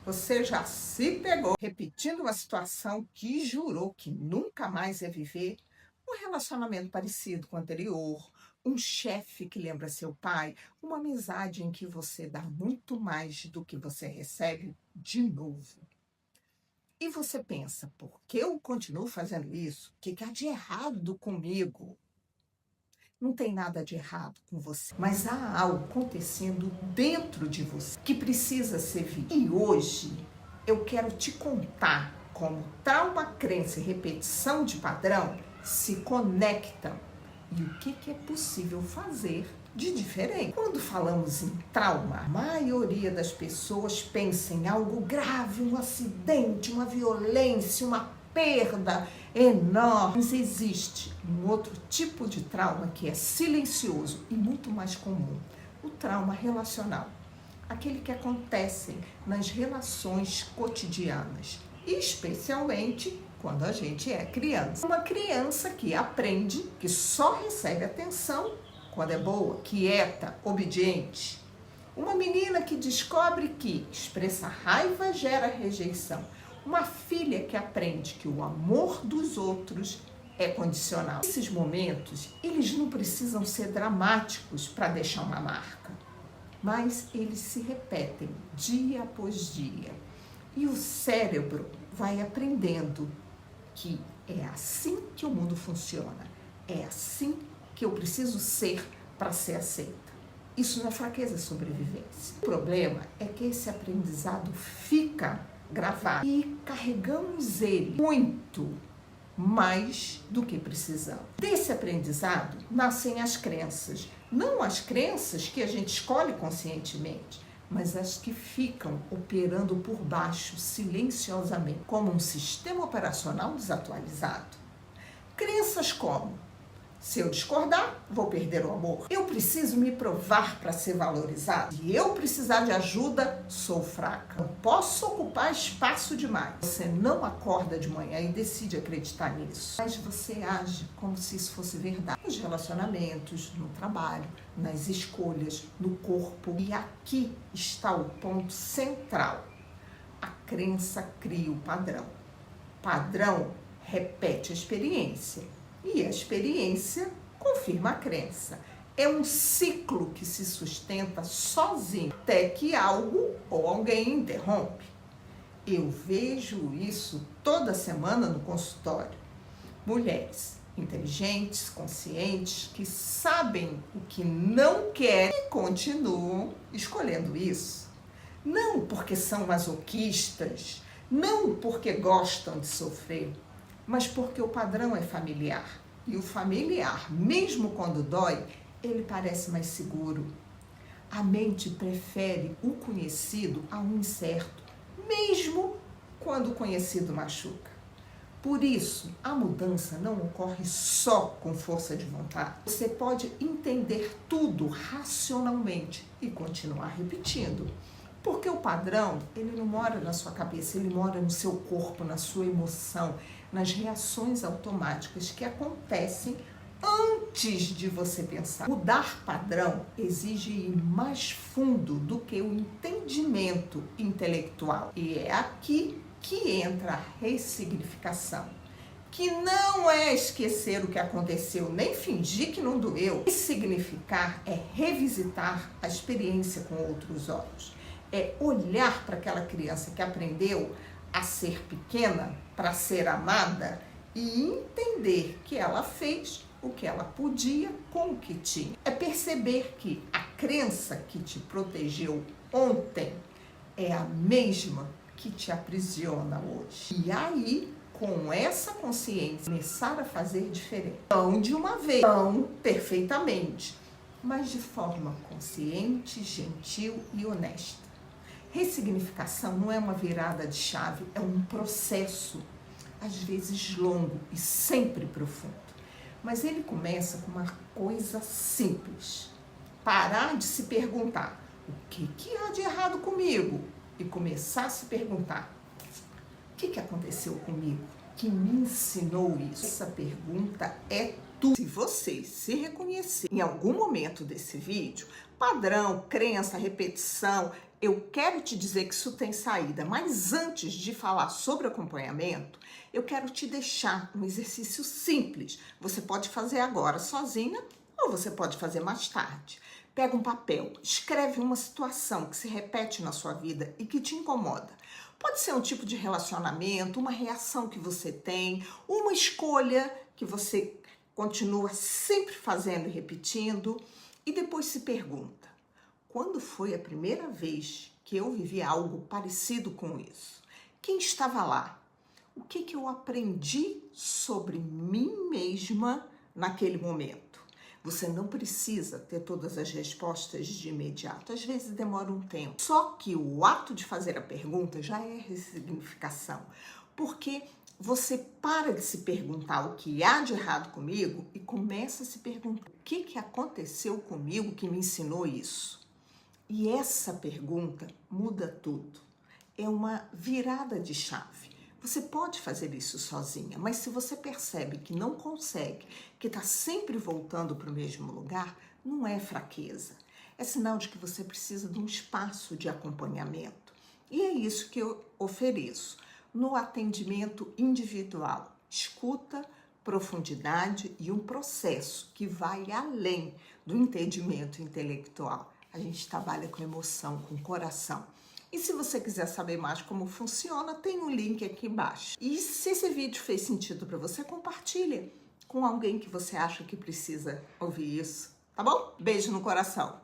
Você já se pegou repetindo uma situação que jurou que nunca mais ia viver? Um relacionamento parecido com o anterior, um chefe que lembra seu pai, uma amizade em que você dá muito mais do que você recebe de novo. E você pensa, por que eu continuo fazendo isso? O que há de errado comigo? Não tem nada de errado com você, mas há algo acontecendo dentro de você que precisa ser visto. E hoje eu quero te contar como trauma, crença e repetição de padrão se conectam e o que é possível fazer de diferente. Quando falamos em trauma, a maioria das pessoas pensa em algo grave, um acidente, uma violência, uma perda enorme. Mas existe um outro tipo de trauma que é silencioso e muito mais comum: o trauma relacional. Aquele que acontece nas relações cotidianas, especialmente quando a gente é criança. Uma criança que aprende que só recebe atenção quando é boa, quieta, obediente. Uma menina que descobre que expressar raiva gera rejeição. Uma filha que aprende que o amor dos outros é condicional. Esses momentos, eles não precisam ser dramáticos para deixar uma marca, mas eles se repetem dia após dia. E o cérebro vai aprendendo que é assim que o mundo funciona, é assim que eu preciso ser para ser aceita. Isso não é fraqueza, é sobrevivência. O problema é que esse aprendizado fica gravado e carregamos ele muito mais do que precisamos. Desse aprendizado nascem as crenças. Não as crenças que a gente escolhe conscientemente, mas as que ficam operando por baixo, silenciosamente, como um sistema operacional desatualizado. Crenças como: se eu discordar, vou perder o amor. Eu preciso me provar para ser valorizado. Se eu precisar de ajuda, sou fraca. Não posso ocupar espaço demais. Você não acorda de manhã e decide acreditar nisso, mas você age como se isso fosse verdade. Nos relacionamentos, no trabalho, nas escolhas, no corpo. E aqui está o ponto central. A crença cria o padrão. Padrão repete a experiência. E a experiência confirma a crença. É um ciclo que se sustenta sozinho, até que algo ou alguém interrompe. Eu vejo isso toda semana no consultório. Mulheres inteligentes, conscientes, que sabem o que não querem e continuam escolhendo isso. Não porque são masoquistas, não porque gostam de sofrer, mas porque o padrão é familiar. E o familiar, mesmo quando dói, ele parece mais seguro. A mente prefere o conhecido ao incerto, mesmo quando o conhecido machuca. Por isso, a mudança não ocorre só com força de vontade. Você pode entender tudo racionalmente e continuar repetindo. Porque o padrão, ele não mora na sua cabeça, ele mora no seu corpo, na sua emoção, nas reações automáticas que acontecem antes de você pensar. Mudar padrão exige ir mais fundo do que o entendimento intelectual. E é aqui que entra a ressignificação, que não é esquecer o que aconteceu, nem fingir que não doeu. Ressignificar é revisitar a experiência com outros olhos. É olhar para aquela criança que aprendeu a ser pequena para ser amada e entender que ela fez o que ela podia com o que tinha. É perceber que a crença que te protegeu ontem é a mesma que te aprisiona hoje. E aí, com essa consciência, começar a fazer diferente. Não de uma vez, não perfeitamente, mas de forma consciente, gentil e honesta. Ressignificação não é uma virada de chave, é um processo, às vezes longo e sempre profundo. Mas ele começa com uma coisa simples: parar de se perguntar o que há de errado comigo e começar a se perguntar: o que aconteceu comigo que me ensinou isso? Essa pergunta é tudo. Se você se reconhecer em algum momento desse vídeo, padrão, crença, repetição, eu quero te dizer que isso tem saída, mas antes de falar sobre acompanhamento, eu quero te deixar um exercício simples. Você pode fazer agora sozinha ou você pode fazer mais tarde. Pega um papel, escreve uma situação que se repete na sua vida e que te incomoda. Pode ser um tipo de relacionamento, uma reação que você tem, uma escolha que você continua sempre fazendo e repetindo, e depois se pergunta: quando foi a primeira vez que eu vivi algo parecido com isso? Quem estava lá? O que eu aprendi sobre mim mesma naquele momento? Você não precisa ter todas as respostas de imediato, às vezes demora um tempo. Só que o ato de fazer a pergunta já é ressignificação, porque você para de se perguntar o que há de errado comigo e começa a se perguntar: o que aconteceu comigo que me ensinou isso? E essa pergunta muda tudo. É uma virada de chave. Você pode fazer isso sozinha, mas se você percebe que não consegue, que está sempre voltando para o mesmo lugar, não é fraqueza. É sinal de que você precisa de um espaço de acompanhamento. E é isso que eu ofereço no atendimento individual. Escuta, profundidade e um processo que vai além do entendimento intelectual. A gente trabalha com emoção, com coração. E se você quiser saber mais como funciona, tem um link aqui embaixo. E se esse vídeo fez sentido para você, compartilhe com alguém que você acha que precisa ouvir isso, tá bom? Beijo no coração.